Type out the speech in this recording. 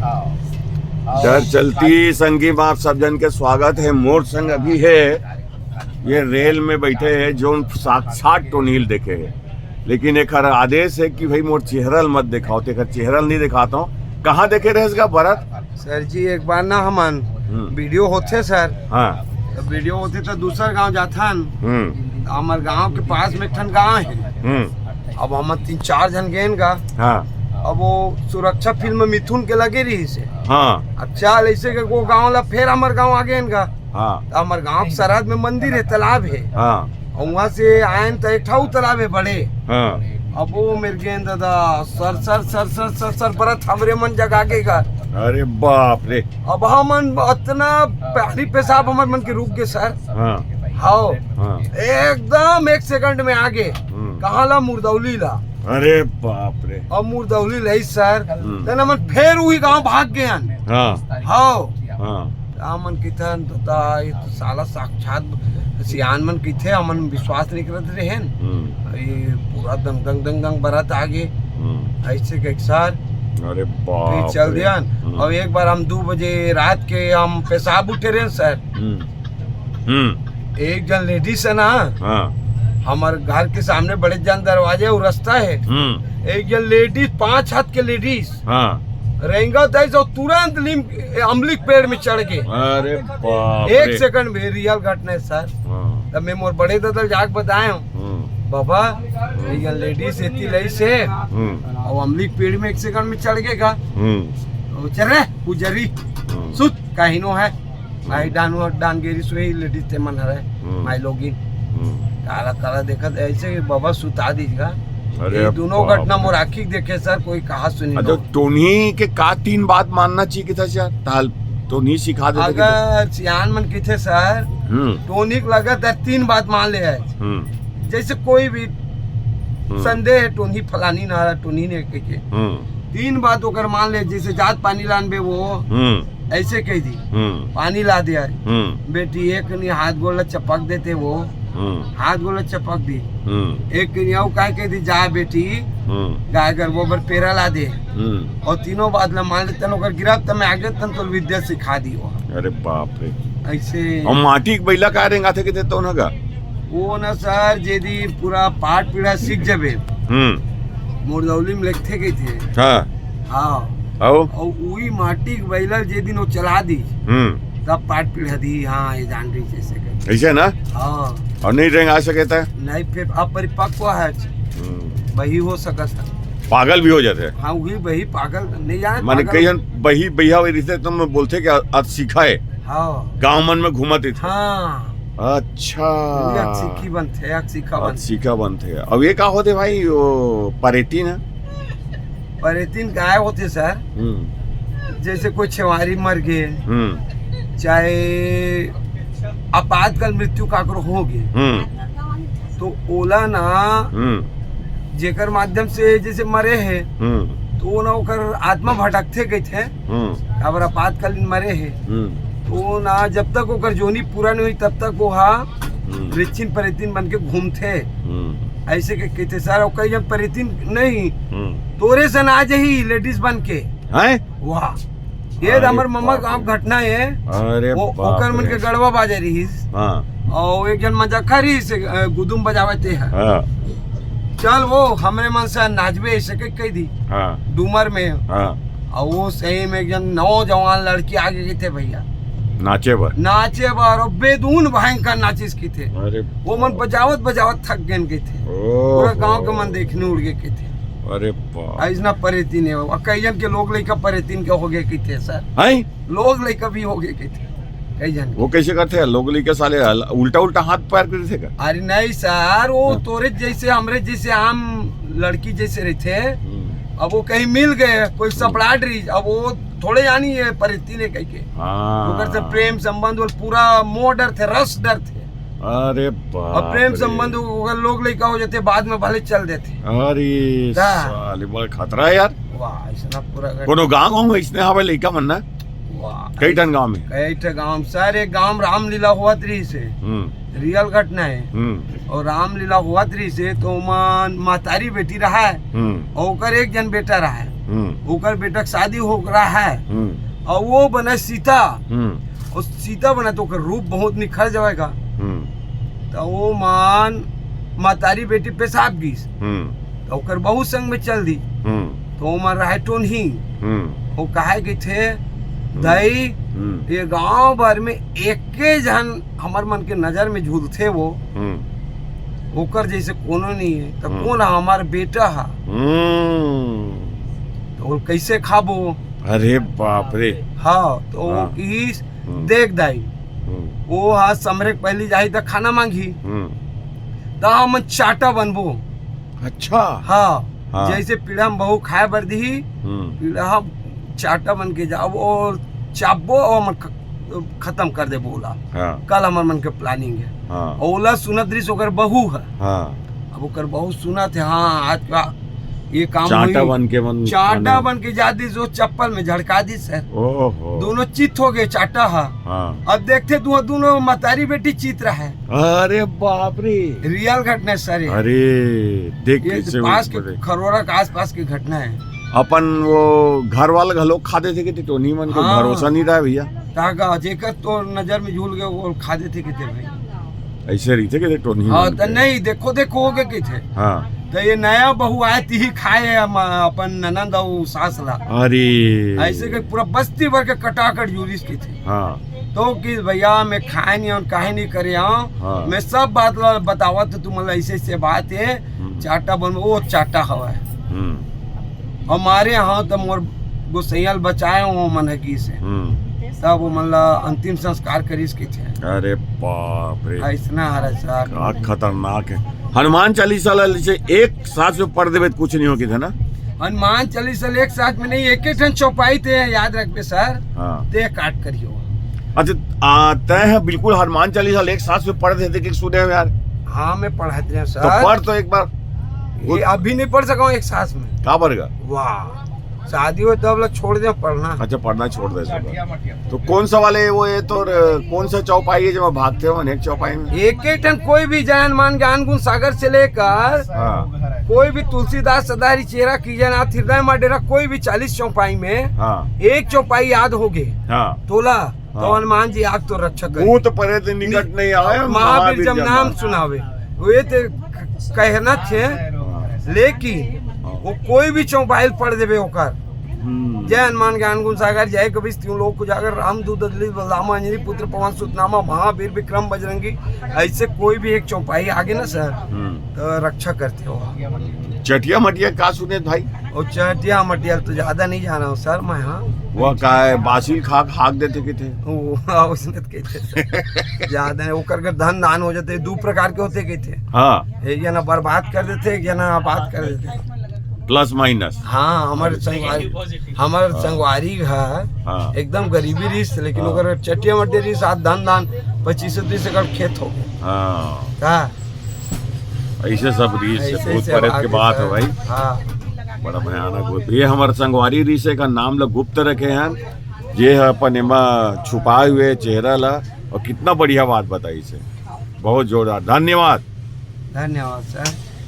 डर चलती संगीत आप सब जन के स्वागत है। मोर संग अभी है ये रेल में बैठे है जो साक्षात टोनील देखे है, लेकिन एक आदेश है कि भाई मोर चेहरल मत दिखाओ। तो चेहरल नहीं दिखाता हूँ। कहाँ देखे रहे इसका भरत सर जी? एक बार ना हमन वीडियो होते सर। हाँ, तो वीडियो होते तो दूसर गांव जाथन। हमारे गांव के पास में ठन गांव है। अब हम 3-4 जन गए का। हाँ, अब वो सुरक्षा फिल्म मिथुन के लगे रही से। हाँ, अब चल ऐसे के वो गांव ला फिर हमारे गांव आ गए का। हाँ, हमारे गांव के सरहद में मंदिर है, तालाब है। हाँ, और वहाँ से आए तो एक ठाऊ तालाब है बड़े। हाँ, अब वो मेरे गेंद दादा sir sir sir sir sir sir बरत हमरे मन जगागेगा। अरे बाप रे। अब हमन इतना पहली पेशाब हमारे मन के रुक गए सर। हाँ, हाँ, हाँ, एकदम 1 सेकंड में आगे। कहाँ ला? मुर्दौली ला। अरे बाप रे। अब मुर्दौली लाई सर। तो मन फिर वही गांव भाग गए। हाँ, हाँ, हाँ, मन किथन तो ये तो साला साक्षात सियान मन किथे हमन विश्वास नहीं करते रहे। ये पूरा दंग दंग दंग दंग बरात आगे ऐसे के सर। अरे बाप फिर चल दिया। और एक बार हम 2 बजे रात के हम पेशाब उठे रहे सर। एक जन लेडीज है ना, हमारे घर के सामने बड़े जन दरवाजे और रास्ता है। एक जन लेडीज 5 हाथ के लेडीज रहेंगा तो तुरंत अमलिक पेड़ में चढ़ गए। अरे बाप 1 सेकंड में। रियल घटना है सर। तब मैं मोर बड़े दादा जाके बताए बाबा ये लेडीज इतनी लई से और अमलिक पेड़ में 1 सेकंड में चढ़ गए का। चल रहे गुजरी सुत कहीं नो है माई डान गेरी सोई लेडीज ते मन रहे माई लोगिन काला काला देखा ऐसे बाबा सुता दीजिएगा। ये दोनों घटना मोर आखिर देखे सर। कोई कहा सुनी। अच्छा, टोनी के का 3 बात मानना चाहिए था सर? ताल टोनी सिखा देते। अगर सियान मन की थे सर, टोनी को लगा था 3 बात मान ले है। जैसे कोई भी संदेह है टोनी फलानी ना टोनी ने के 3 बात होकर मान ले। जैसे जात पानी लानबे वो ऐसे कह दी पानी ला दिया बेटी। एक नहीं हाथ गोला चपक देते वो हाथ गोला चपक दी। एक कह के दी जा बेटी गाय घर गोबर पेरा ला दे। और तीनों बात ला मान लेते ओकर गिरफ्त में आगे तन तो विद्या सिखा दी वो। अरे बाप रे। ऐसे और माटी बैला का रेंगा थे कि तो ना का वो ना सर जेदी पूरा पाठ पीढ़ा सीख जबे मुर्दौली में लिखते गए थे। हाँ, और वही माटी बैला जे दिन वो चला दी तब पाठ पीढ़ा दी। हाँ, ये जान रही जैसे ऐसे ना। हाँ, और नहीं रेंग आ सके था नहीं फिर अब परिपक्व है वही हो सकता। पागल भी हो जाते। हाँ, वही वही पागल नहीं जाने माने कई बही बहिया रिश्ते तुम बोलते कि आज सीखा है। हाँ, गांव मन में घूमते थे। हाँ, अच्छा, सीखी बनते सीखा बनते। अब ये का होते भाई वो परेटीन है? परेतीन गाय होते सर। जैसे कोई छेवारी मर गए, चाहे आपातकाल मृत्यु काकरो हो गए, तो ओला ना जेकर माध्यम से जैसे मरे है तो ना ओकर आत्मा भटकते गए थे। अगर आपातकालीन मरे है तो ना जब तक ओकर जोनी पूरा नहीं हुई तब तक वो रिचिन परेतीन बन के घूमते। ऐसे के कहते सर। और कई जब परेतीन नहीं तोरे से ना ही लेडीज बन के वाह। ये हमारे मम्मा गांव घटना है। अरे वो ओकर मन के गड़वा बाजे रही। और एक जन मजाका रही से गुदुम बजावते है। चल वो हमरे मन से नाचबे ऐसे कह दी डूमर में। और वो सही में एक जन नौजवान लड़की आगे की थे भैया नाचे बार और बेदून भयंकर नाचिस की थे। वो मन बजावत थक गए के थे। पूरा गांव के मन देखने उड़ गए के थे। अरे ऐसा परेतीन है। कई जन के लोग लड़का परेतीन के हो गए की थे सर। लोग लड़का भी हो गए की थे कई जन। वो कैसे करते हैं लोग लड़के साले उल्टा हाथ पैर करते थे? अरे नहीं सर, वो तोरे जैसे हमरे जैसे आम लड़की जैसे रहते। अब वो कहीं मिल गए कोई सपड़ाट रही। अब वो थोड़े जानी है परेतीन है कह के उधर से प्रेम संबंध और पूरा मोह डर थे, रस डर थे। अरे और प्रेम संबंध लोग लड़का हो जाते बाद में भले चल देते। अरे साले बड़ा खतरा है यार। वाह, ऐसा पूरा कोनो गांव में इसने हवे लड़का मनना कई टन गांव में गाँव सर। एक गाँव रामलीला हुआ रही से रियल घटना है। और रामलीला हुआ रही से तो महतारी बेटी रहा है और एक जन बेटा रहा है। ओकर बेटा के शादी हो रहा है और वो बने सीता और सीता बने तो ओकर रूप बहुत निखर जाएगा तो वो मान मातारी बेटी पेशाब गीस तो ओकर बहू संग में चल दी तो वो मन रहा टोनही वो कहे कि थे दई ये गांव भर में एक जन हमार मन के नजर में झूलते वो ओकर जैसे कोनो नहीं है तो कौन हमार बेटा है तो कैसे खाबो। अरे बाप रे। हाँ तो वो की देख दाई वो हाँ समरे पहली जाही तो खाना मांगी तो हम चाटा बनबो। अच्छा। हाँ जैसे पीढ़ा में बहू खाए बर दी पीढ़ा चाटा बन के जाओ और चाबो और खत्म कर दे बोला। कल हमार मन के प्लानिंग है। ओला सुनत रही ओकर बहू है। अब ओकर बहू सुना थे हाँ आज का ये काम चाटा बन के जा दी जो चप्पल में झड़का दी सर। दोनों चित हो गए चाटा है। अब देखते दोनों मतारी बेटी चित रहा है। अरे बाप रे रियल घटना है सर। अरे देख पास के खरोरा के आस पास की घटना है। अपन वो घर वाले घलो खाते थे कि तो नहीं मन को भरोसा नहीं रहा भैया तागा जेकर तो नजर में झूल गए वो खाते थे कितने भाई ऐसे रही थे कि तो नहीं। हाँ तो नहीं देखो हो गए कि थे। तो ये नया बहू आए ती खाए अपन ननंद और सास ला। अरे ऐसे के पूरा बस्ती भर के कटाकट यूरिस की थी। तो कि भैया मैं खाए नहीं और काहे नहीं करे मैं सब बात बतावा तो तुम ऐसे बात है चाटा बन वो चाटा हवा है हमारे यहाँ तो मोर गोसैयल बचाए वो मनहकी से तब वो मतलब अंतिम संस्कार करीस के थे। अरे बाप रे ऐसा हरा खतरनाक है। हनुमान चालीसा एक साथ में पढ़ देवे कुछ नहीं हो था ना। हनुमान चालीसा एक साथ में नहीं एक ठन चौपाई थे याद रखबे सर। ते काट करियो। अच्छा तय है बिल्कुल हनुमान चालीसा एक साथ में पढ़ देते कि सुने हो यार। हाँ मैं पढ़ाते हैं सर। तो पढ़ तो एक बार। ये अभी नहीं पढ़ सका एक साथ में। कहाँ पढ़ेगा। वाह शादी हो तब लोग छोड़ दे पढ़ना। अच्छा पढ़ना छोड़ दे। तो कौन सा वाले वो ये तो कौन सा चौपाई है जब भागते हो एक चौपाई में एक टन कोई भी जैन मान ज्ञान गुण सागर से लेकर कोई भी तुलसीदास सदारी चेहरा कीजनाथ हृदय माडेरा कोई भी 40 चौपाई में एक चौपाई याद हो गए तोला तो हनुमान जी आप तो रक्षक वो तो परे थे निकट नहीं आए महावीर जब नाम सुनावे वे तो कहना थे लेकिन वो कोई भी चौपाई पढ़ देवे ओकर जय हनुमान ज्ञान गुण सागर जय कवि त्यों लोक उजागर राम दूत दलित बलराम अंजनी पुत्र पवन सुतनामा महावीर विक्रम बजरंगी ऐसे कोई भी एक चौपाई आगे ना सर तो रक्षा करते हो। चटिया मटिया का सुने भाई। और चटिया मटिया तो ज्यादा नहीं जाना हूँ सर मैं। हाँ वो का है बासिल खाक हाक देते के थे उसने ज्यादा ओकर धन दान हो जाते दो प्रकार के होते के थे। एक जना बर्बाद कर देते एक जना आबाद कर देते प्लस माइनस। हाँ हमारे संगवारी है एकदम गरीबी रिस लेकिन अगर चटिया मटिया रिस धन दान 25-30 एकड़ खेत हो गया। ऐसे सब रीस भूत प्रेत की बात है भाई। बड़ा भयानक। ये हमारे संगवारी रीसे का नाम लोग गुप्त रखे हैं ये है अपन एमा छुपाए हुए चेहरा ला और कितना बढ़िया बात बताई से बहुत जोरदार। धन्यवाद सर।